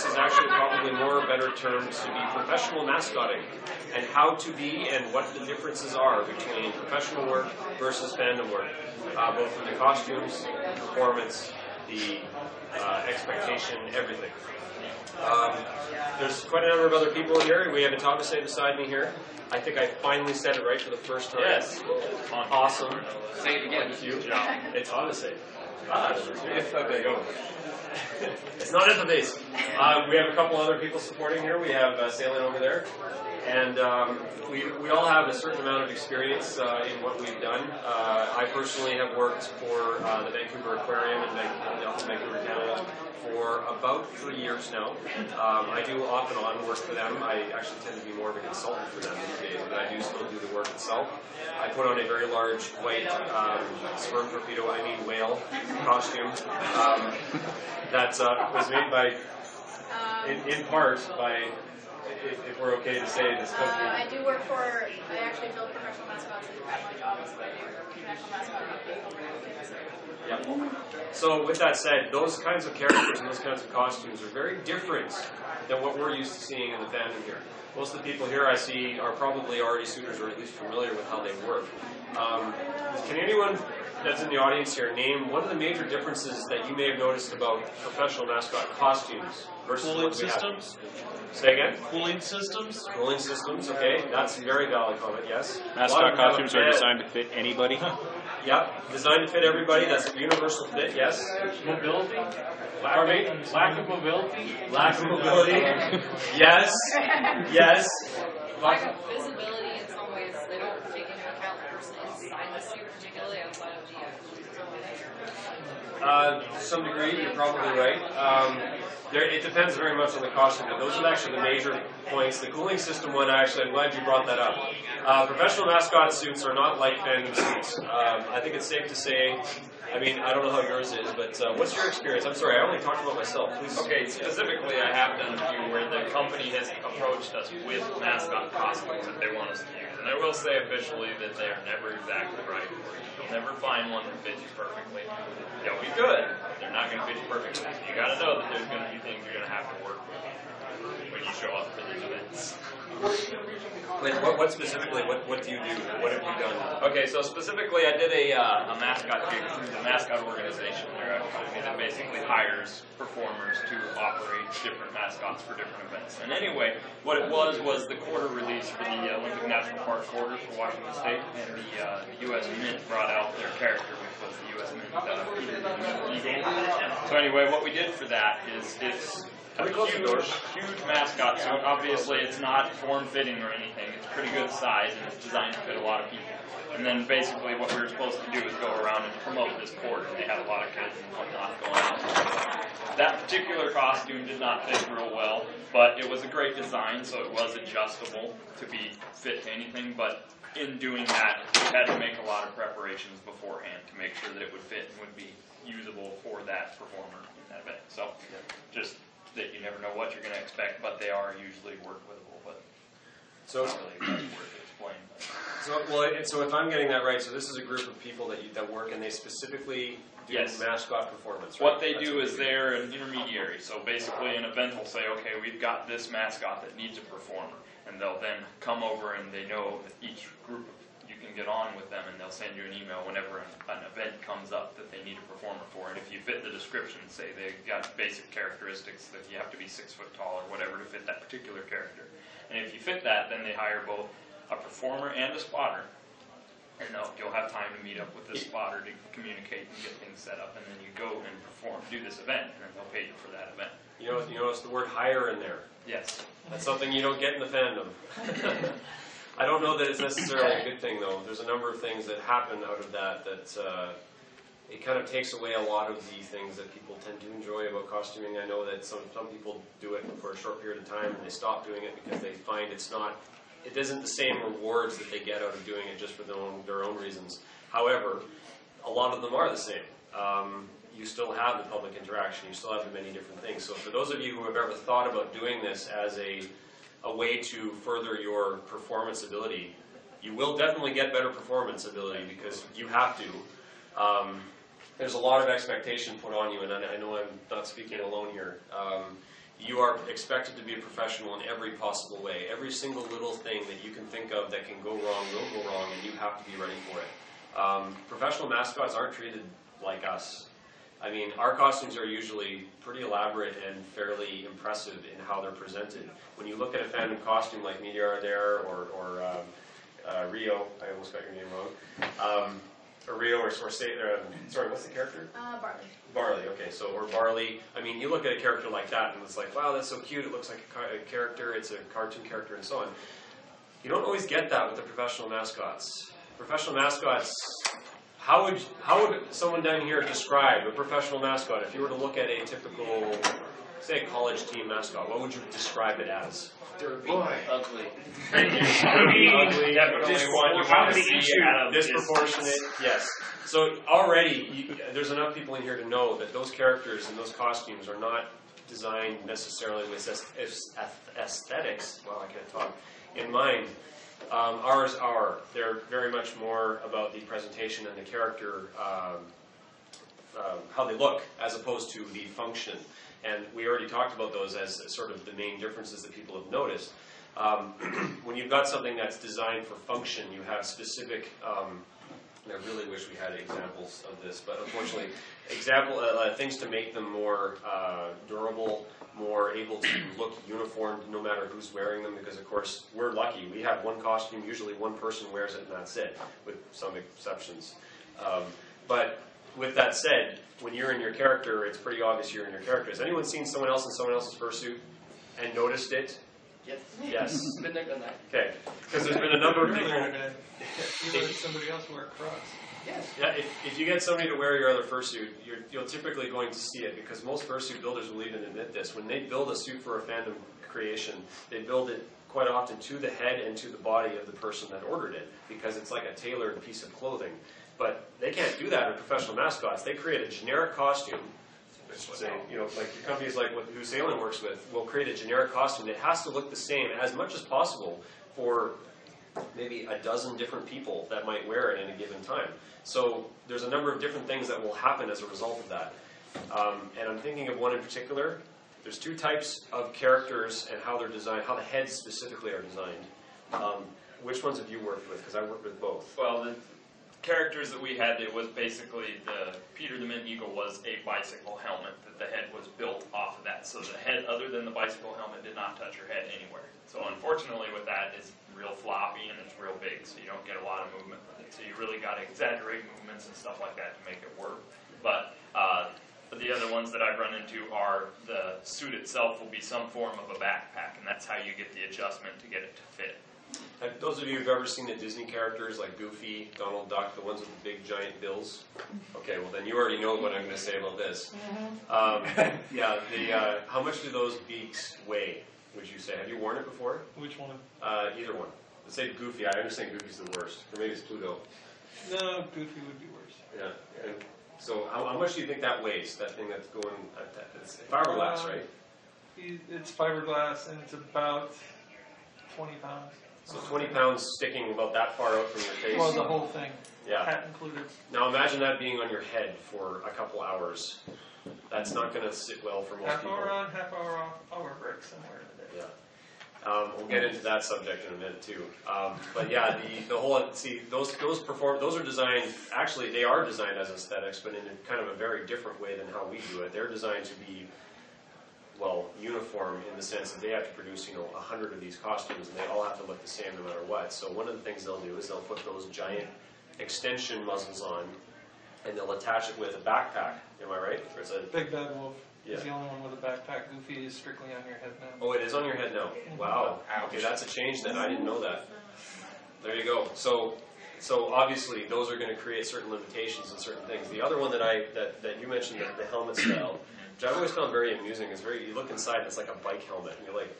this is actually probably more better termed to be professional mascotting, and how to be and what the differences are between professional work versus fandom work, both in the costumes, the performance, the expectation, everything. There's quite a number of other people in here. We have Ithabise beside me here. I think I finally said it right for the first time. Yes. Awesome. Say it again. Thank you. Ithabise. There you go. It's not Ithabise. We have a couple other people supporting here. We have Salen over there. And we all have a certain amount of experience in what we've done. I personally have worked for the Vancouver Aquarium in Vancouver, Canada for about 3 years now. I do off and on work for them. I actually tend to be more of a consultant for them these days, but I do still do the work itself. I put on a very large white sperm torpedo, whale costume that was made by, in part by, if we're okay to say this company. I actually build professional mascots, and my job is to do professional mascot updates. Yep. So with that said, those kinds of characters and those kinds of costumes are very different than what we're used to seeing in the fandom here. Most of the people here I see are probably already suitors, or at least familiar with how they work. Can anyone that's in the audience here name one of the major differences that you may have noticed about professional mascot costumes versus cooling what we systems? Have? Say again? Cooling systems? Cooling systems, okay. That's a very valid comment, yes. Mascot costumes are designed to fit anybody. Yep, designed to fit everybody. That's a universal fit, yes. Mobility? Pardon me? Lack of mobility? Lack of mobility. Yes. Yes. Lack of visibility in some ways. They don't take into account the person inside the suit, particularly outside of the To some degree, you're probably right. It depends very much on the costume, but those are actually the major points. The cooling system one, actually, I'm glad you brought that up. Professional mascot suits are not like fandom suits. I think it's safe to say, I don't know how yours is, but what's your experience? I'm sorry, I only talked about myself. Please. Okay, specifically, I have done a few where the company has approached us with mascot costumes that they want us to use. And I will say officially that they are never exactly right. You'll never find one that fits you perfectly. They'll be good. They're not going to fit you perfectly. You got to know that there's going to be things you're going to have to work with when you show up for these events. Wait, what specifically? What do you do? What have you done? Okay, so specifically, I did a mascot gig through the mascot organization. They're a company that basically hires performers to operate different mascots for different events. And anyway, what it was the quarter release for the Olympic National Park quarter for Washington State, and the U.S. Mint brought out their character, which was the U.S. Mint eagle. So anyway, what we did for that is it's a huge mascot suit. Obviously, it's not form-fitting or anything. It's pretty good size, and it's designed to fit a lot of people. And then basically what we were supposed to do is go around and promote this port, and they had a lot of kids and whatnot going on. That particular costume did not fit real well, but it was a great design, so it was adjustable to be fit to anything. But in doing that, we had to make a lot of preparations beforehand to make sure that it would fit and would be usable for that performer in that event. So just that you never know what you're going to expect, but they are usually work-withable, but So, it's not really worth to explain. so if I'm getting that right, so this is a group of people that work, and they specifically do mascot performance, right? What they do is they're an intermediary. So basically an event will say, okay, we've got this mascot that needs a performer, and they'll then come over and they know that each group you can get on with them, and they'll send you an email whenever an event comes up that they need a performer for. And if you fit the description, say they've got basic characteristics that you have to be 6 foot tall or whatever to fit that particular character. And if you fit that, then they hire both a performer and a spotter. And you'll have time to meet up with the spotter to communicate and get things set up, and then you go and do this event, and then they'll pay you for that event. You notice the word hire in there. Yes. That's something you don't get in the fandom. I don't know that it's necessarily a good thing, though. There's a number of things that happen out of that it kind of takes away a lot of the things that people tend to enjoy about costuming. I know that some people do it for a short period of time, and they stop doing it because they find it isn't the same rewards that they get out of doing it just for their own reasons. However, a lot of them are the same. You still have the public interaction. You still have the many different things. So for those of you who have ever thought about doing this as a way to further your performance ability, you will definitely get better performance ability because you have to. There's a lot of expectation put on you, and I know I'm not speaking alone here. you are expected to be a professional in every possible way. Every single little thing that you can think of that can go wrong will go wrong, and you have to be ready for it. Professional mascots aren't treated like us. I mean, our costumes are usually pretty elaborate and fairly impressive in how they're presented. When you look at a fandom costume like Meteor there or Rio, I almost got your name wrong, or Rio or sorry, what's the character? Barley. Barley, okay, so, or Barley. I mean, you look at a character like that and it's like, wow, that's so cute, it looks like a character, it's a cartoon character and so on. You don't always get that with the professional mascots. Professional mascots, how would someone down here describe a professional mascot? If you were to look at a typical, say, college team mascot, what would you describe it as? Ugly. Thank you. Ugly. Definitely one you want to see out of disproportionate. Yes. So already, there's enough people in here to know that those characters and those costumes are not designed necessarily with aesthetics. Well, I can't talk. In mind. Ours are. They're very much more about the presentation and the character, how they look, as opposed to the function. And we already talked about those as sort of the main differences that people have noticed. When you've got something that's designed for function, you have specific, and I really wish we had examples of this, but unfortunately, things to make them more durable, more able to look uniform no matter who's wearing them, because of course we're lucky. We have one costume, usually one person wears it and that's it, with some exceptions. But with that said, when you're in your character, it's pretty obvious you're in your character. Has anyone seen someone else in someone else's fursuit and noticed it? Yes. Yes. Been there, done that. Okay. Because there's been a number of people. You let somebody else wear Crocs. Yes. Yeah, if you get somebody to wear your other fursuit, you're typically going to see it, because most fursuit builders will even admit this. When they build a suit for a fandom creation, they build it quite often to the head and to the body of the person that ordered it, because it's like a tailored piece of clothing. But they can't do that in professional mascots. They create a generic costume. Say, like the companies like who Salen works with will create a generic costume that has to look the same as much as possible for maybe a dozen different people that might wear it at a given time. So there's a number of different things that will happen as a result of that. And I'm thinking of one in particular. There's two types of characters and how they're designed, how the heads specifically are designed. Which ones have you worked with? Because I worked with both. Well, the characters that we had, it was basically Peter the Mint Eagle was a bicycle helmet that the head was built off of that. So the head, other than the bicycle helmet, did not touch your head anywhere. So unfortunately with that, it's real floppy and it's real big, so you don't get a lot of movement with it. So you really got to exaggerate movements and stuff like that to make it work. But the other ones that I've run into are the suit itself will be some form of a backpack, and that's how you get the adjustment to get it to fit. Those of you who've ever seen the Disney characters like Goofy, Donald Duck, the ones with the big giant bills, okay, well then you already know what I'm going to say about this. How much do those beaks weigh, would you say? Have you worn it before? Which one? Either one. Let's say Goofy. I understand Goofy's the worst. Or maybe it's Pluto. No, Goofy would be worse. Yeah. And so how much do you think that weighs, that thing that's going, it's fiberglass, right? It's fiberglass, and it's about 20 pounds. So 20 pounds sticking about that far out from your face? Well, the whole thing. Yeah. Hat included. Now imagine that being on your head for a couple hours. That's not going to sit well for most people. Half hour on, half hour off. I'll wear breaks somewhere in the day. Yeah. We'll get into that subject in a minute too. But yeah, the whole, see, those are designed, actually they are designed as aesthetics, but in a kind of a very different way than how we do it. They're designed to be, well, uniform in the sense that they have to produce, 100 of these costumes, and they all have to look the same no matter what. So one of the things they'll do is they'll put those giant extension muzzles on, and they'll attach it with a backpack. Am I right? Or is it Big Bad Wolf is Yeah. the only one with a backpack. Goofy is strictly on your head now. Oh, it is on your head now. Wow. Okay, that's a change then. I didn't know that. There you go. So obviously those are going to create certain limitations and certain things. The other one that you mentioned, the helmet style, which I've always found very amusing, is you look inside and it's like a bike helmet, and you're like,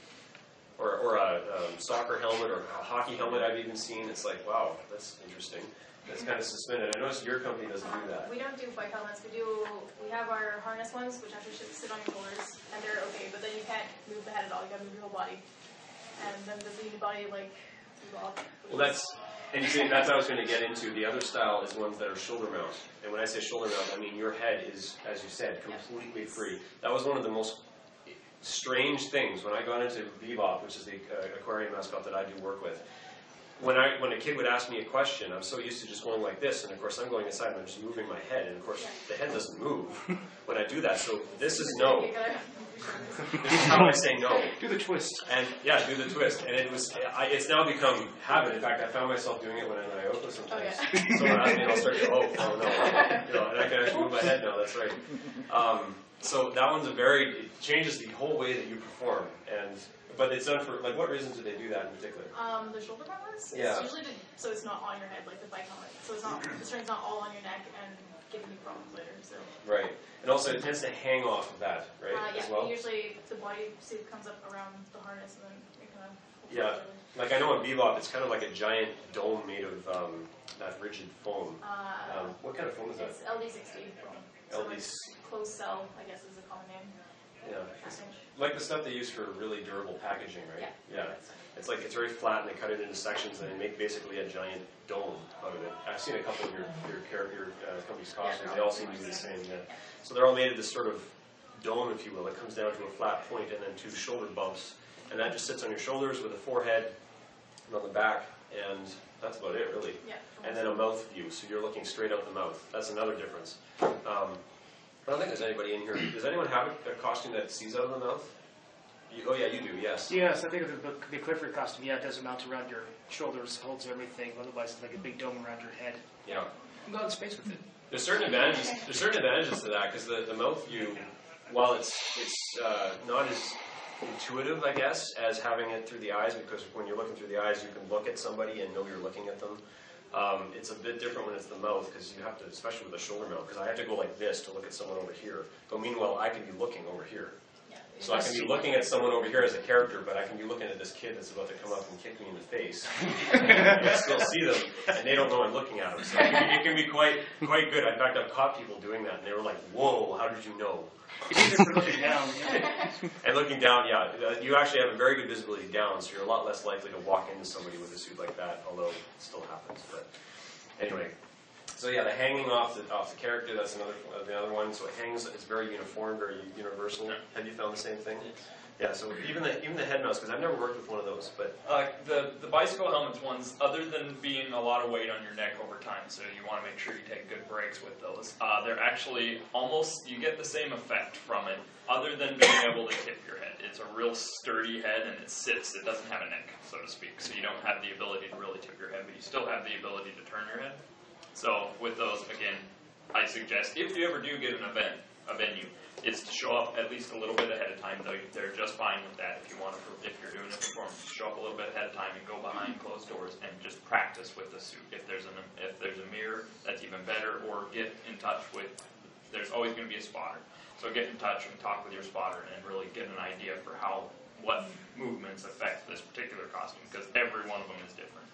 or a soccer helmet or a hockey helmet I've even seen. It's like, wow, that's interesting. It's kind of suspended. I noticed your company doesn't do that. We don't do bike helmets. We have our harness ones, which actually should sit on your shoulders, and they're okay, but then you can't move the head at all. You gotta move your whole body. And then the body, move off. Well, and you see, that's what I was going to get into. The other style is ones that are shoulder mount. And when I say shoulder mount, I mean your head is, as you said, completely free. That was one of the most strange things. When I got into Bebop, which is the aquarium mascot that I do work with, when a kid would ask me a question, I'm so used to just going like this, and of course I'm going inside and I'm just moving my head, and of course the head doesn't move when I do that. So this is no. This is how I say no. Do the twist. And yeah, do the twist. And it's now become habit. In fact, I found myself doing it when I'm in Ioka sometimes. Oh, yeah. Someone asks me, and I'll start to go, oh no, and I can actually move my head now. That's right. So that one's it changes the whole way that you perform. But it's done for, like, what reason do they do that in particular? The shoulder helmets? Yeah. It's usually so it's not on your head like the bike helmet. So it's not, the string's not all on your neck and giving you problems later. So. Right. And also it tends to hang off of that, right, Yeah, as well? usually the bodysuit comes up around the harness and then it kind of... Yeah. Like I know in Bebop, it's kind of like a giant dome made of that rigid foam. What kind of foam is that? It's LD60 foam. So it's closed cell, I guess is a common name. Yeah. Like the stuff they use for really durable packaging, right? Yeah. It's like it's very flat, and they cut it into sections, and they make basically a giant dome out of it. I've seen a couple of your company's costumes. They all seem to be the same. Yeah. So they're all made of this sort of dome, if you will. It comes down to a flat point, and then 2 shoulder bumps, and that just sits on your shoulders with a forehead and on the back, and that's about it, really. Yeah. And then a mouth view, so you're looking straight out the mouth. That's another difference. I don't think there's anybody in here. Does anyone have a costume that sees out of the mouth? Oh yeah, you do, yes. Yes, I think the Clifford costume, yeah, it does mount around your shoulders, holds everything, otherwise it's like a big dome around your head. Yeah. You can go in space with it. There's certain advantages to that, because the mouth view, while it's not as intuitive, I guess, as having it through the eyes, because when you're looking through the eyes, you can look at somebody and know you're looking at them. It's a bit different when it's the mouth, because you have to, especially with the shoulder mount, because I have to go like this to look at someone over here. But meanwhile, I can be looking over here. So I can be looking at someone over here as a character, but I can be looking at this kid that's about to come up and kick me in the face. I still see them, and they don't know I'm looking at them. So it can be quite good. In fact, I've caught people doing that, and they were like, "Whoa, how did you know?" It's easier for looking down. And looking down, yeah, you actually have a very good visibility down, so you're a lot less likely to walk into somebody with a suit like that, although it still happens. But anyway. So yeah, the hanging off the character, that's the other one. So it hangs, it's very uniform, very universal. Yeah. Have you found the same thing? Yeah, so even the head mounts, because I've never worked with one of those, but... The bicycle helmets ones, other than being a lot of weight on your neck over time, so you want to make sure you take good breaks with those, they're actually almost, you get the same effect from it, other than being able to tip your head. It's a real sturdy head, and it sits, it doesn't have a neck, so to speak, so you don't have the ability to really tip your head, but you still have the ability to turn your head. So with those, again, I suggest if you ever do get a venue, is to show up at least a little bit ahead of time. Though they're just fine with that. If you're doing a performance, show up a little bit ahead of time and go behind closed doors and just practice with the suit. If there's a mirror, that's even better. Or get in touch with. There's always going to be a spotter. So get in touch and talk with your spotter and really get an idea for what movements affect this particular costume, because every one of them is different.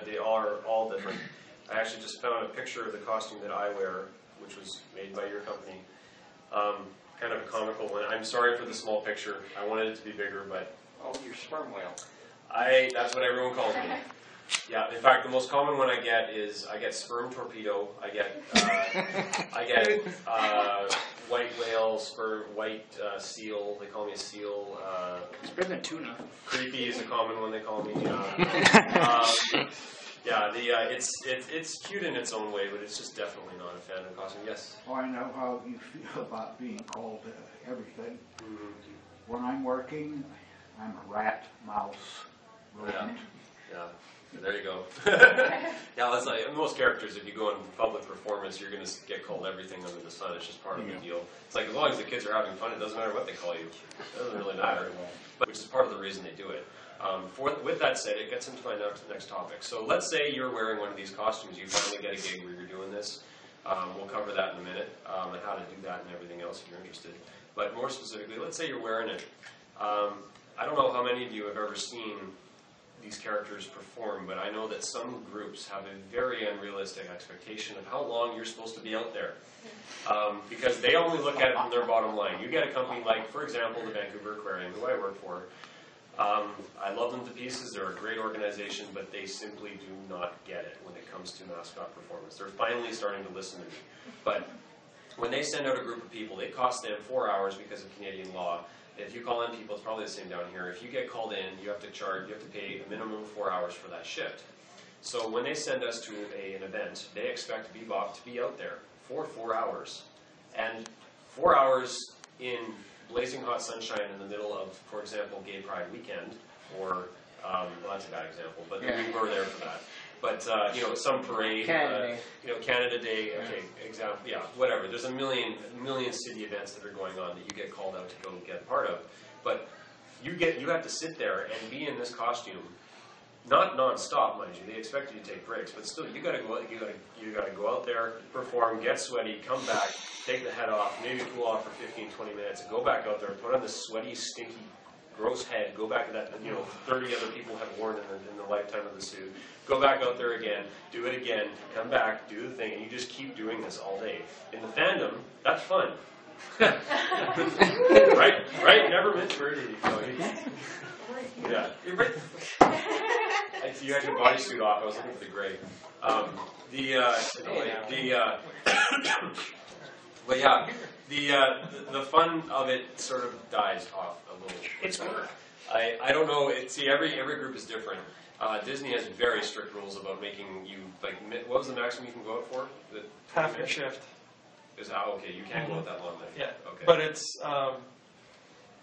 They are all different. I actually just found a picture of the costume that I wear, which was made by your company. Kind of a comical one. I'm sorry for the small picture. I wanted it to be bigger, but... Oh, you're sperm whale. That's what everyone calls me. Yeah, in fact, the most common one I get is, I get sperm torpedo, I get white whale, white seal, they call me a seal. It's better than tuna. Creepy is a common one they call me. It's cute in its own way, but it's just definitely not a fandom costume. Yes? Well, I know how you feel about being called everything. When I'm working, I'm a rat, mouse, rodent. Yeah. There you go. Yeah, that's like most characters. If you go in public performance, you're going to get called everything under the sun. It's just part of the deal. It's like as long as the kids are having fun, it doesn't matter what they call you. It doesn't really matter. But which is part of the reason they do it. With that said, it gets into my next topic. So let's say you're wearing one of these costumes. You finally get a gig where you're doing this. We'll cover that in a minute, and how to do that and everything else if you're interested. But more specifically, let's say you're wearing it. I don't know how many of you have ever seen these characters perform, but I know that some groups have a very unrealistic expectation of how long you're supposed to be out there. Because they only look at it from their bottom line. You get a company like, for example, the Vancouver Aquarium, who I work for. I love them to pieces. They're a great organization, but they simply do not get it when it comes to mascot performance. They're finally starting to listen to me. But when they send out a group of people, it costs them 4 hours because of Canadian law If you call in people, it's probably the same down here. If you get called in, you have to pay a minimum of 4 hours for that shift. So when they send us to an event, they expect Bebop to be out there for 4 hours. And 4 hours in blazing hot sunshine in the middle of, for example, Gay Pride weekend, or, well, that's a bad example, but we were there for that. But, you know, some parade, you know, Canada Day, okay, example, yeah, whatever. There's a million city events that are going on that you get called out to go get a part of. But you have to sit there and be in this costume, not non-stop, mind you. They expect you to take breaks, but still, you gotta go out there, perform, get sweaty, come back, take the head off, maybe cool off for 15, 20 minutes, and go back out there, put on this sweaty, stinky, gross head, go back to that, you know, 30 other people have worn in the lifetime of the suit, go back out there again, do it again, come back, do the thing, and you just keep doing this all day. In the fandom, that's fun. right? Never meant for it. Yeah. You had your bodysuit off. I was looking for the gray. But yeah, the fun of it sort of dies off a little. It's work. I don't know. See, every group is different. Disney has very strict rules about making you like. What was the maximum you can go out for? Half your shift. Is okay. You can't go out that long then. Yeah. Okay. But it's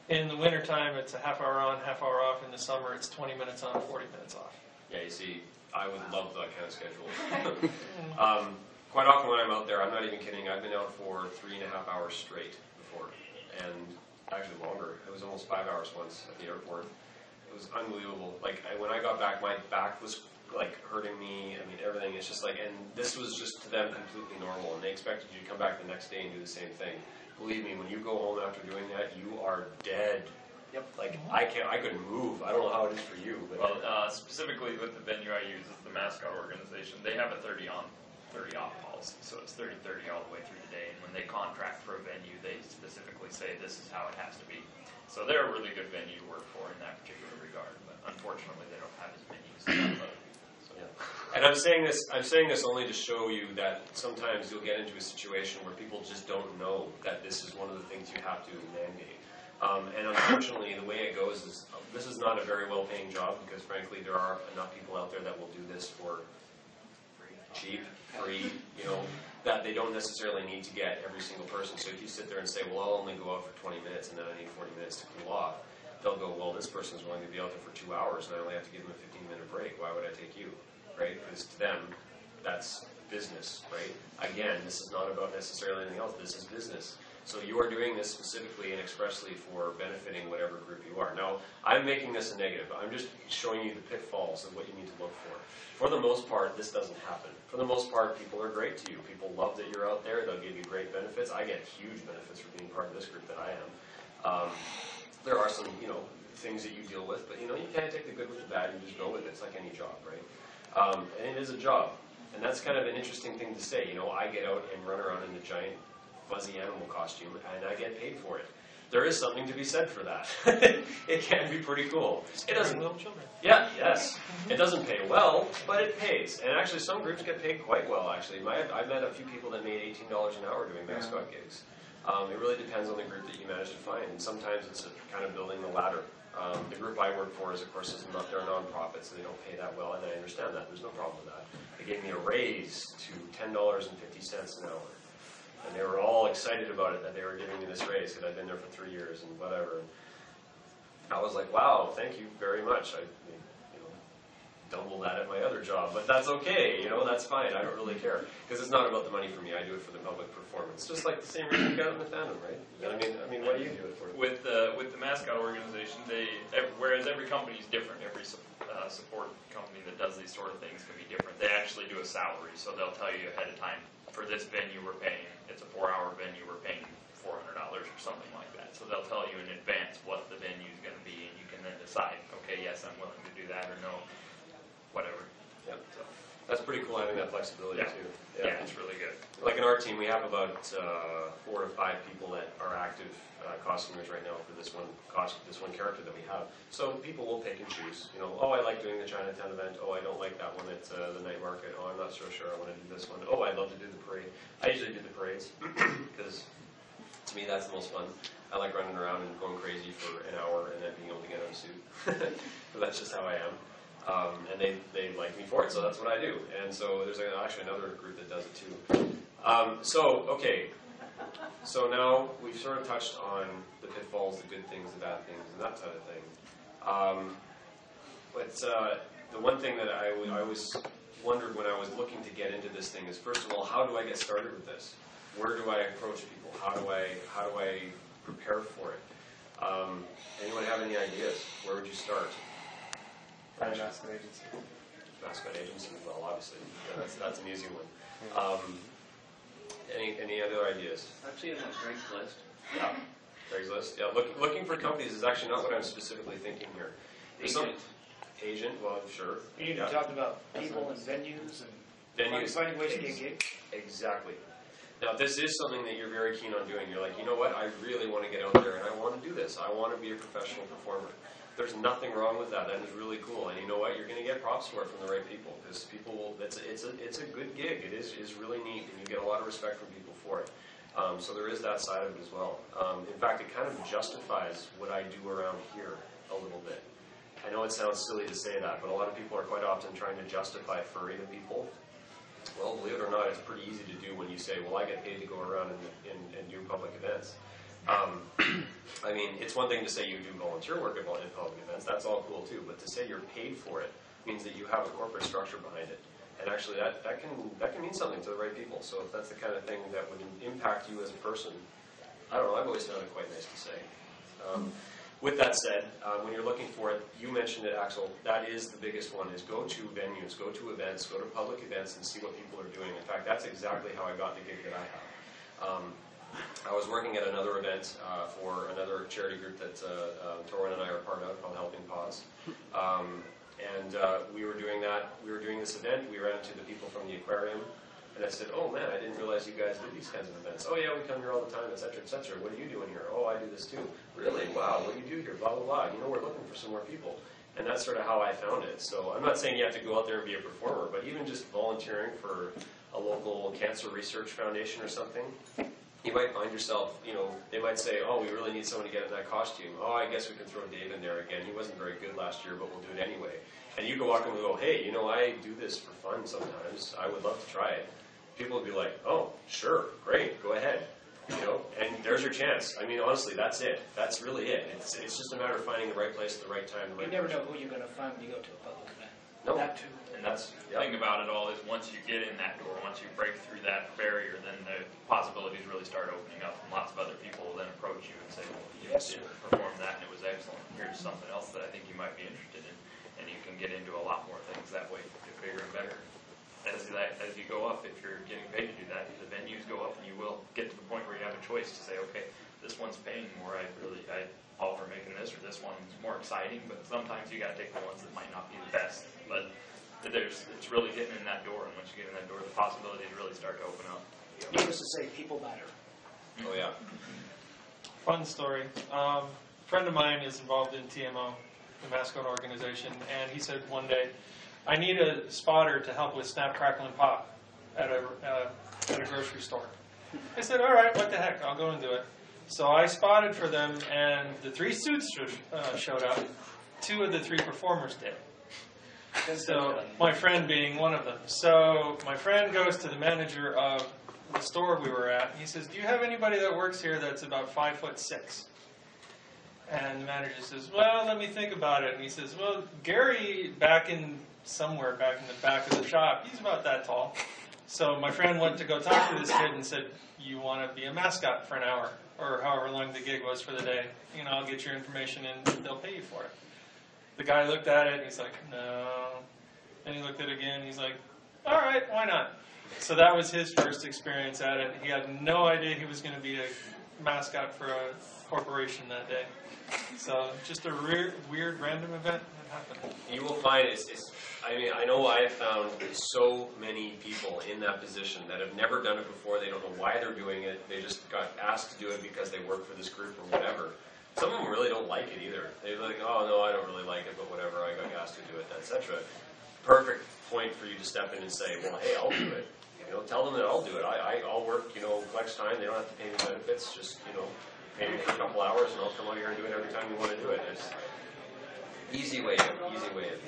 in the wintertime, it's a half hour on, half hour off. In the summer, it's 20 minutes on, 40 minutes off. Yeah, you see, I would love that kind of schedule. Quite often when I'm out there, I'm not even kidding, I've been out for 3.5 hours straight before, and actually longer. It was almost 5 hours once at the airport. It was unbelievable. Like, when I got back, my back was like hurting me. I mean, everything. It's just like, and this was just to them completely normal, and they expected you to come back the next day and do the same thing. Believe me, when you go home after doing that, you are dead. Yep. Like, I couldn't move. I don't know how it is for you. But well, specifically with the venue I use, it's the mascot organization. They have a 30 on, 30 off policy, so it's 30-30 all the way through the day. And when they contract for a venue, they specifically say this is how it has to be. So they're a really good venue to work for in that particular regard. But unfortunately, they don't have as many as some other people. So. Yeah. And I'm saying this only to show you that sometimes you'll get into a situation where people just don't know that this is one of the things you have to mandate. And unfortunately, the way it goes is this is not a very well-paying job because, frankly, there are enough people out there that will do this for cheap, free, you know, that they don't necessarily need to get every single person. So if you sit there and say, well, I'll only go out for 20 minutes and then I need 40 minutes to cool off, they'll go, well, this person's willing to be out there for 2 hours and I only have to give them a 15-minute break. Why would I take you, right? Because to them, that's business, right? Again, this is not about necessarily anything else. This is business. So you are doing this specifically and expressly for benefiting whatever group you are. Now, I'm making this a negative. I'm just showing you the pitfalls of what you need to look for. For the most part, this doesn't happen. For the most part, people are great to you. People love that you're out there. They'll give you great benefits. I get huge benefits for being part of this group that I am. There are some, you know, things that you deal with, but, you know, you can't take the good with the bad. You just go with it. It's like any job, right? And it is a job. And that's kind of an interesting thing to say. You know, I get out and run around in a giant fuzzy animal costume, and I get paid for it. There is something to be said for that. It can be pretty cool. It doesn't. Little children. Yeah, yes. It doesn't pay well, but it pays. And actually, some groups get paid quite well. Actually, I've met a few people that made $18 an hour doing mascot gigs. It really depends on the group that you manage to find, and sometimes it's kind of building the ladder. The group I work for is, of course, they're a non-profit, so they don't pay that well, and I understand that. There's no problem with that. They gave me a raise to $10.50 an hour. And they were all excited about it, that they were giving me this raise, because I'd been there for 3 years and whatever. And I was like, wow, thank you very much. I, you know, double that at my other job, but that's okay. You know, that's fine. I don't really care, because it's not about the money for me. I do it for the public performance, just like the same reason you got in the fandom, right? I mean, what do you do it for? With the mascot organization, whereas every company is different, every support company that does these sort of things can be different. They actually do a salary, so they'll tell you ahead of time. For this venue, we're paying. It's a 4-hour venue. We're paying $400 or something like that. So they'll tell you in advance what the venue is going to be, and you can then decide. Okay, yes, I'm willing to do that, or no, whatever. Yep. So that's pretty cool having that flexibility too. Yeah, it's really good. Like in our team, we have about 4 to 5 people that are active costumers right now for this one character that we have. So people will pick and choose. You know, oh, I like doing the Chinatown event. Oh, I don't like that one at the night market. Oh, I'm not so sure I want to do this one. Oh, I'd love to do the parade. I usually do the parades because to me that's the most fun. I like running around and going crazy for an hour and then being able to get out of a suit. But that's just how I am. And they like me for it, so that's what I do. And so there's actually another group that does it too. Okay. So now we've sort of touched on the pitfalls, the good things, the bad things, and that sort of thing. But the one thing that I always wondered when I was looking to get into this thing is, first of all, how do I get started with this? Where do I approach people? How do I prepare for it? Anyone have any ideas? Where would you start? Find a mascot agency. Mascot agency, well, obviously, yeah, that's an easy one. Any other ideas? Actually, on Craigslist. Yeah, Craigslist. Yeah, looking for companies is actually not what I'm specifically thinking here. Agent, well, sure. You need to talk about people and venues and finding ways to get gigs. Exactly. Now, this is something that you're very keen on doing. You're like, you know what? I really want to get out there and I want to do this. I want to be a professional performer. There's nothing wrong with that. That is really cool. And you know what? You're going to get props for it from the right people, because people will. It's a good gig. It is really neat, and you get a lot of respect from people for it. So there is that side of it as well. In fact, it kind of justifies what I do around here a little bit. I know it sounds silly to say that, but a lot of people are quite often trying to justify furry to people. Well, believe it or not, it's pretty easy to do when you say, well, I get paid to go around and do public events. I mean, it's one thing to say you do volunteer work in public events. That's all cool too. But to say you're paid for it means that you have a corporate structure behind it. And actually, that can mean something to the right people. So if that's the kind of thing that would impact you as a person, I don't know, I've always found it quite nice to say. With that said, when you're looking for it, you mentioned it, Axel, that is the biggest one, is go to venues, go to events, go to public events and see what people are doing. In fact, that's exactly how I got the gig that I have. I was working at another event for another charity group that Torwin and I are part of, called Helping Paws. And we were doing that. We were doing this event. We ran into the people from the aquarium. And I said, oh man, I didn't realize you guys did these kinds of events. Oh yeah, we come here all the time, et cetera, et cetera. What are you doing here? Oh, I do this too. Really? Wow, what do you do here? Blah, blah, blah. You know, we're looking for some more people. And that's sort of how I found it. So I'm not saying you have to go out there and be a performer, but even just volunteering for a local cancer research foundation or something, you might find yourself, you know, they might say, oh, we really need someone to get in that costume. Oh, I guess we can throw Dave in there again. He wasn't very good last year, but we'll do it anyway. And you go walk and go, hey, you know, I do this for fun sometimes. I would love to try it. People would be like, oh, sure, great, go ahead. You know, and there's your chance. I mean, honestly, that's it. That's really it. It's just a matter of finding the right place at the right time. You never know who you're going to find when you go to a public event. No. That too. And that's the thing about it all is once you get in that door, once you break through that barrier, then the possibilities really start opening up, and lots of other people will then approach you and say, well, you did perform that and it was excellent. Here's something else that I think you might be interested in. And you can get into a lot more things that way, get bigger and better. As you go up, if you're getting paid to do that, the venues go up and you will get to the point where you have a choice to say, okay, this one's paying more, I offer making this, or this one's more exciting, but sometimes you gotta take the ones that might not be the best. But it's really getting in that door, and once you get in that door, the possibilities really start to open up. Needless to say, people matter. Oh yeah. Fun story. A friend of mine is involved in TMO, the mascot organization, and he said one day, I need a spotter to help with Snap, Crackle, and Pop at a grocery store. I said, all right, what the heck, I'll go and do it. So I spotted for them, and the 3 suits showed up. 2 of the 3 performers did. So my friend being one of them. So my friend goes to the manager of the store we were at, and he says, do you have anybody that works here that's about 5'6"? And the manager says, well, let me think about it. And he says, well, Gary, somewhere back in the back of the shop, he's about that tall. So my friend went to go talk to this kid and said, you want to be a mascot for an hour, or however long the gig was for the day. You know, I'll get your information and they'll pay you for it. The guy looked at it and he's like, no. And he looked at it again and he's like, all right, why not? So that was his first experience at it. He had no idea he was going to be a mascot for a corporation that day. So just a weird random event that happened. You will find I mean, I know I've found so many people in that position that have never done it before. They don't know why they're doing it. They just got asked to do it because they work for this group or whatever. Some of them really don't like it either. They're like, oh, no, I don't really like it, but whatever, I got asked to do it, etc. Perfect point for you to step in and say, well, hey, I'll do it. You know, tell them that I'll do it. I'll work, you know, flex time. They don't have to pay me benefits. Just, you know, pay me for a couple hours, and I'll come out here and do it every time you want to do it. It's easy way in, easy way in.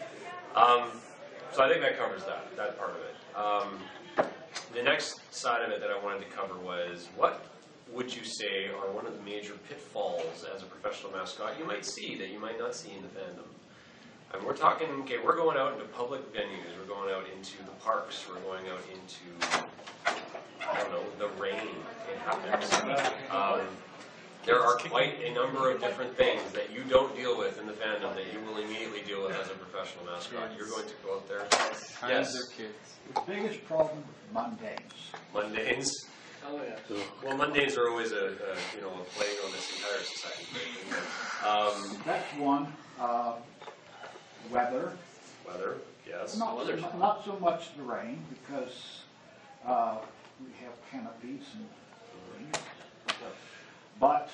So I think that covers that part of it. The next side of it that I wanted to cover was, what would you say are one of the major pitfalls as a professional mascot you might see that you might not see in the fandom? And we're talking, okay, we're going out into public venues, we're going out into the parks, we're going out into, I don't know, the rain, it happens. There are quite a number of different things that you don't deal with in the fandom that you will immediately deal with as a professional mascot. You're going to go out there. Yes. The biggest problem, mundanes. Mundanes. Oh yeah. Well, mundanes are always a plague on this entire society. That's one. Weather. Weather, yes. Not so much the rain, because we have canopies and things. But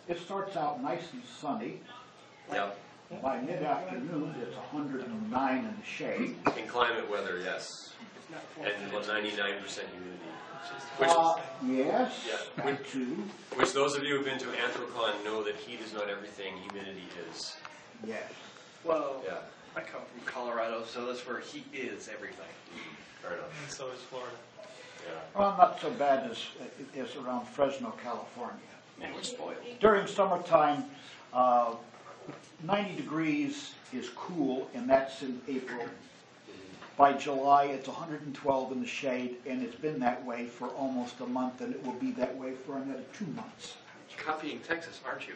it starts out nice and sunny. Yep. By mid-afternoon, it's 109 in the shade. Inclement weather, yes. And 99% humidity. Yes, Yeah. that too. Which those of you who have been to Anthrocon know that heat is not everything, humidity is. Yes. Well, Yeah, I come from Colorado, so that's where heat is everything. fair enough. And so is Florida. Yeah. Well, not so bad as around Fresno, California. And we're spoiled. During summertime, 90 degrees is cool, and that's in April. By July, it's 112 in the shade, and it's been that way for almost a month, and it will be that way for another 2 months. Copying Texas, aren't you?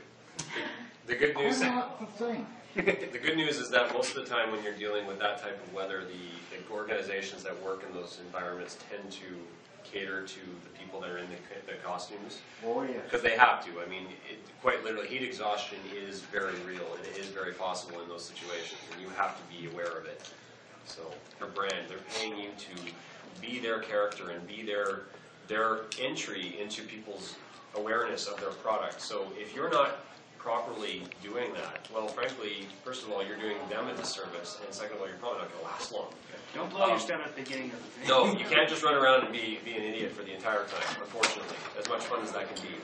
The good news. Not the thing. The good news is that most of the time when you're dealing with that type of weather, the organizations that work in those environments tend to cater to the people that are in the costumes. Oh, yes. Because they have to. I mean, quite literally, heat exhaustion is very real, and it is very possible in those situations, and you have to be aware of it. So, their brand, they're paying you to be their character and be their entry into people's awareness of their product. So, if you're not properly doing that, well, frankly, first of all, you're doing them a disservice, and second of all, you're probably not going to last long. Don't blow your stem at the beginning of the thing. No, you can't just run around and be an idiot for the entire time, unfortunately, as much fun as that can be.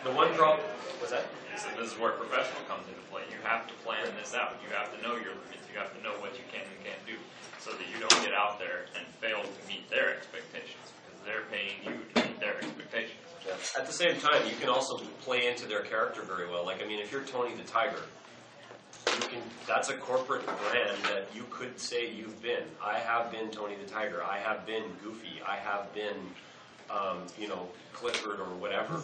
The one problem, was that? So this is where professional comes into play. You have to plan this out. You have to know your limits. You have to know what you can and can't do, so that you don't get out there and fail to meet their expectations, because they're paying you to meet their expectations. Yeah. At the same time, you can also play into their character very well. Like, I mean, if you're Tony the Tiger, that's a corporate brand that you could say you've been. I have been Tony the Tiger. I have been Goofy. I have been, Clifford or whatever.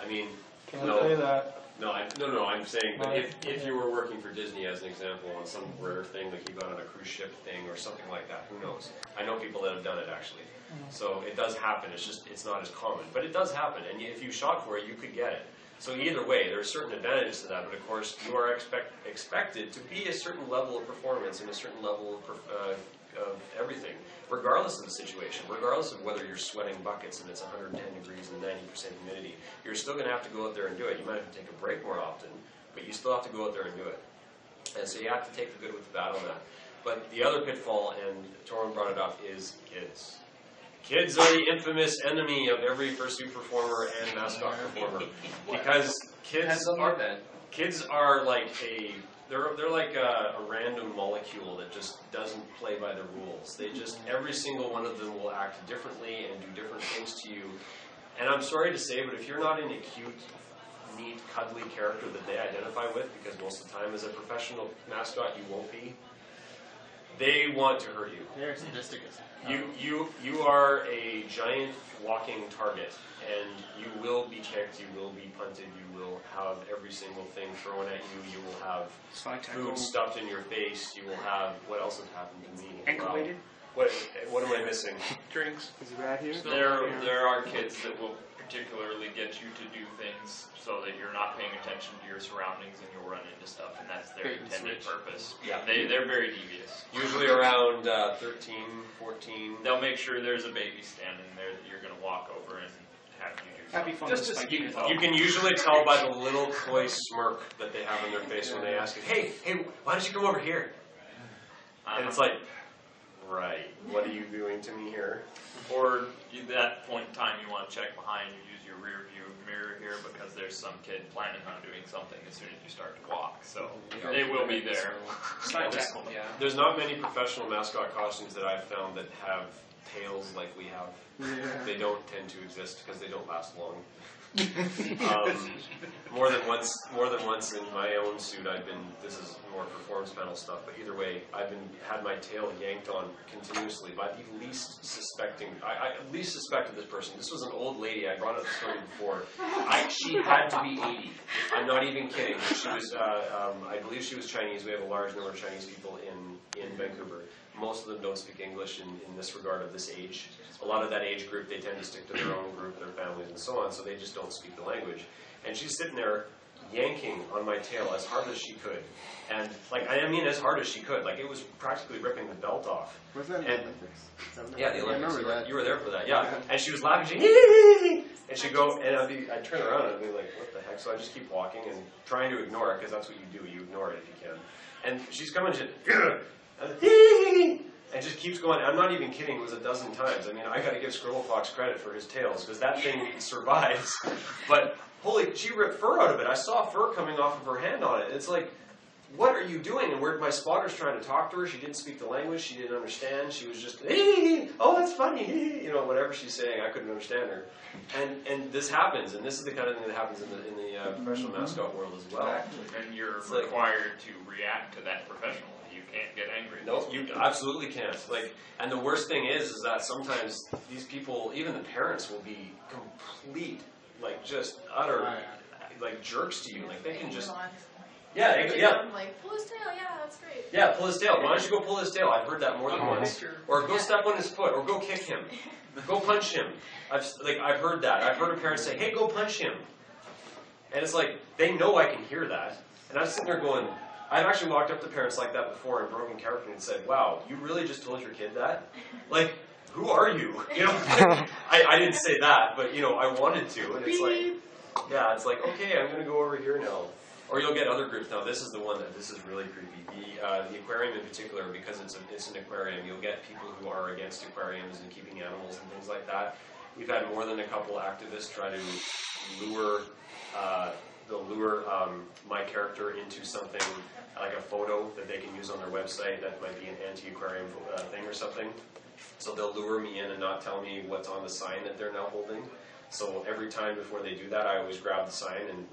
I mean, Can't say that. No, I'm saying, but if you were working for Disney as an example on some rare thing, like you got on a cruise ship thing or something like that, who knows? I know people that have done it actually. So it does happen, it's not as common, but it does happen, and if you shot for it, you could get it. So either way, there are certain advantages to that, but of course, you are expected to be a certain level of performance and a certain level of everything, regardless of the situation, regardless of whether you're sweating buckets and it's 110 degrees and 90% humidity. You're still going to have to go out there and do it. You might have to take a break more often, but you still have to go out there and do it. And so you have to take the good with the bad on that. But the other pitfall, and Torun brought it up, is kids. Kids are the infamous enemy of every fursuit performer and mascot performer, because kids are like they're like a random molecule that just doesn't play by the rules. They just, every single one of them will act differently and do different things to you. And I'm sorry to say, but if you're not in a cute, neat, cuddly character that they identify with, because most of the time as a professional mascot you won't be, they want to hurt you. They're sadistic. You are a giant walking target, and you will be kicked, you will be punted, you will have every single thing thrown at you, you will have food stuffed in your face, you will have, what else has happened to me? Ankle-weighted? What am I missing? Drinks. Is he right here? There are kids that will particularly get you to do things so that you're not paying attention to your surroundings and you'll run into stuff, and that's their intended purpose. Yeah. They're very devious. Usually around 13, 14. They'll make sure there's a baby standing there that you're going to walk over and have you do Happy fun. Just to You can usually tell by the little coy smirk that they have on their face when they ask you, hey, why don't you come over here? And it's like, right, what are you doing to me here? Or at that point in time, you want to check behind, you use your rear view mirror here because there's some kid planning on doing something as soon as you start to walk. So they will be there. There's not many professional mascot costumes that I've found that have tails like we have. Yeah. They don't tend to exist because they don't last long. More than once in my own suit, this is more performance panel stuff, but either way, had my tail yanked on continuously by the least suspecting. I least suspected this person. This was an old lady. I brought up the story before. She had to be 80. I'm not even kidding. She was, I believe she was Chinese. We have a large number of Chinese people in Vancouver. Most of them don't speak English in this regard of this age. A lot of that age group, they tend to stick to their own group, their families, and so on, so they just don't speak the language. And she's sitting there yanking on my tail as hard as she could. And, as hard as she could. Like, it was practically ripping the belt off. Was that in the Olympics? Yeah, the Olympics. I remember that. You were there for that, yeah. And she was laughing, and she'd go, and I'd turn around and I'd be like, what the heck? So I just keep walking and trying to ignore it, because that's what you do. You ignore it if you can. And she's coming to, and just keeps going. I'm not even kidding. It was a dozen times. I mean, I got to give Scribble Fox credit for his tails because that thing survives. But holy, she ripped fur out of it. I saw fur coming off of her hand on it. It's like, what are you doing? And my spotter's trying to talk to her. She didn't speak the language. She didn't understand. She was just, oh, that's funny. Whatever she's saying, I couldn't understand her. And this happens, and this is the kind of thing that happens in the professional mascot world as well. And you're required to react to that professionally. You can't get angry. No, you absolutely can't. And the worst thing is that sometimes these people, even the parents, will be complete, just utter, jerks to you. Like they can just, yeah. Like, pull his tail, yeah, that's great. Yeah, pull his tail. Why don't you go pull his tail? I've heard that more than once. Or go step on his foot, or go kick him, go punch him. I've heard that. I've heard a parent say, "Hey, go punch him," and it's like they know I can hear that, and I'm sitting there going. I've actually walked up to parents like that before in broken character and said, wow, you really just told your kid that? Like, who are you? I didn't say that, but, I wanted to. And it's like, okay, I'm going to go over here now. Or you'll get other groups. Now, this is the one this is really creepy. The aquarium in particular, because it's an aquarium, you'll get people who are against aquariums and keeping animals and things like that. We've had more than a couple activists try to lure my character into something like a photo that they can use on their website that might be an anti-aquarium thing or something. So they'll lure me in and not tell me what's on the sign that they're now holding. So every time before they do that, I always grab the sign and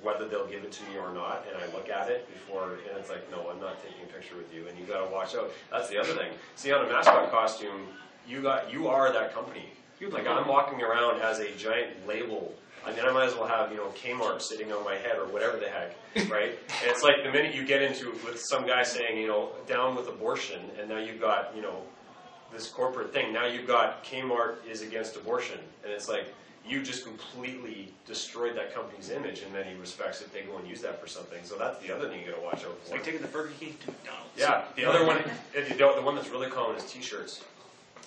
whether they'll give it to me or not, and I look at it before, and it's like, no, I'm not taking a picture with you, and you got to watch out. That's the other thing. See, on a mascot costume, you are that company. I'm walking around as a giant label. I mean, I might as well have, Kmart sitting on my head or whatever the heck, right? And it's like the minute you get into it with some guy saying, down with abortion, and now you've got, this corporate thing. Now you've got Kmart is against abortion. And it's like, you just completely destroyed that company's image in many respects if they go and use that for something. So that's the other thing you got to watch out for. It's like taking the Burger King to McDonald's. Yeah, the other one, if you don't, the one that's really common is T-shirts.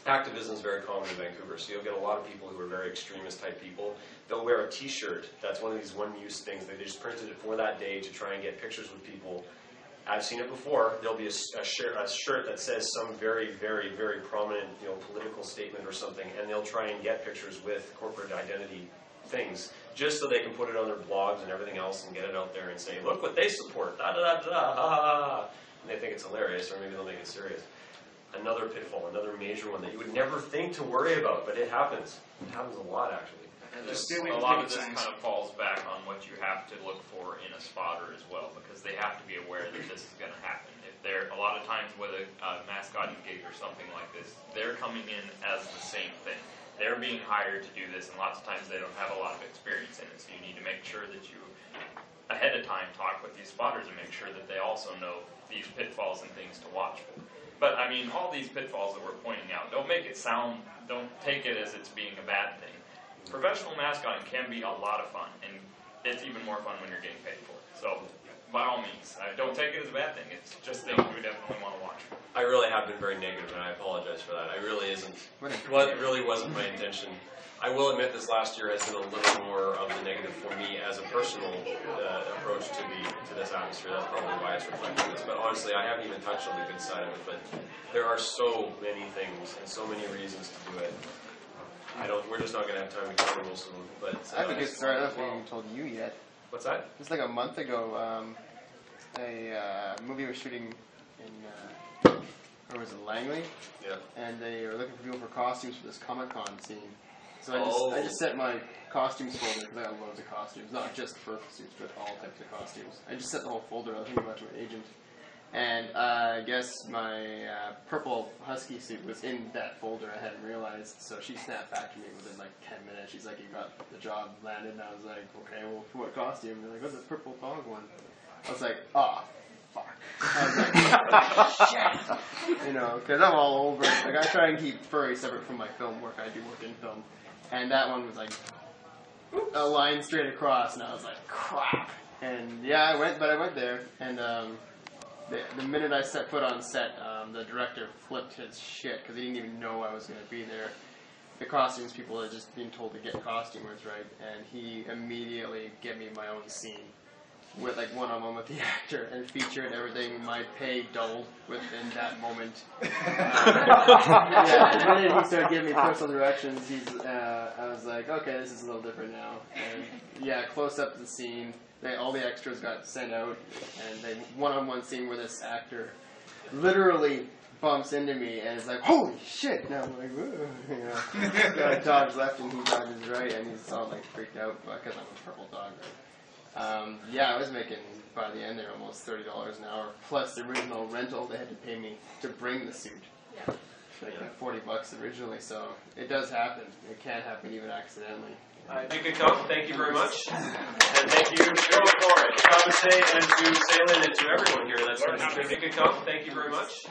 Activism is very common in Vancouver, so you'll get a lot of people who are very extremist type people. They'll wear a T-shirt that's one of these one-use things. They just printed it for that day to try and get pictures with people. I've seen it before. There'll be a shirt that says some very, very, very prominent, political statement or something, and they'll try and get pictures with corporate identity things, just so they can put it on their blogs and everything else and get it out there and say, look what they support, da da da da, ha ha ha. And they think it's hilarious, or maybe they'll make it serious. Another pitfall, another major one that you would never think to worry about, but it happens. It happens a lot, actually. And a lot of this kind of falls back on what you have to look for in a spotter as well, because they have to be aware that this is going to happen. If they're a lot of times with a mascotting gig or something like this, they're coming in as the same thing. They're being hired to do this, and lots of times they don't have a lot of experience in it. So you need to make sure that you, ahead of time, talk with these spotters and make sure that they also know these pitfalls and things to watch for. But I mean, all these pitfalls that we're pointing out, don't take it as it's being a bad thing. Professional mascotting can be a lot of fun, and it's even more fun when you're getting paid for it. So, by all means, don't take it as a bad thing. It's just things we definitely want to watch for. I really have been very negative, and I apologize for that. I really isn't. What really wasn't my intention. I will admit this last year has been a little more of the negative for me as a personal approach to this atmosphere. That's probably why it's reflecting this. But honestly, I haven't even touched on the good side of it. But there are so many things and so many reasons to do it. We're just not going to have time to cover most of them. But I have a good story. I don't know if anyone told you yet. What's that? Just like a month ago, a movie was shooting in, where was it, Langley? Yeah. And they were looking for people for costumes for this Comic-Con scene. So I just set my costumes folder, because I got loads of costumes, not just fursuits, but all types of costumes. I just set the whole folder. I was thinking about it to my agent. And I guess my purple husky suit was in that folder. I hadn't realized. So she snapped back to me within like 10 minutes. She's like, "You got the job landed." And I was like, "Okay, well, for what costume?" And they're like, "What's the purple dog one?" I was like, "Oh, fuck." I was like, "Shit." You know, because I'm all over it. Like, I try and keep furry separate from my film work. I do work in film. And that one was like a line straight across. And I was like, crap. And yeah, I went there. And the minute I set foot on set, the director flipped his shit because he didn't even know I was going to be there. The costumes people had just been told to get costumers, right? And he immediately gave me my own scene with like one-on-one with the actor and featured everything. My pay doubled within that moment. Yeah, the minute he started giving me personal directions, I was like, okay, this is a little different now. And yeah, close up the scene. All the extras got sent out, and they one-on-one scene where this actor literally bumps into me and is like, "Holy shit!" And I'm like, "Whoa," you know. So I dodge left and he dodges right, and he's all like freaked out because I'm a purple dog. Yeah, I was making by the end there almost $30 an hour plus the original rental they had to pay me to bring the suit. Yeah. Like $40 originally, so it does happen. It can happen even accidentally. Make it come. Thank you very much. And thank you to Ithabise and to Salen and to everyone here that's going to make it come. Thank you very much.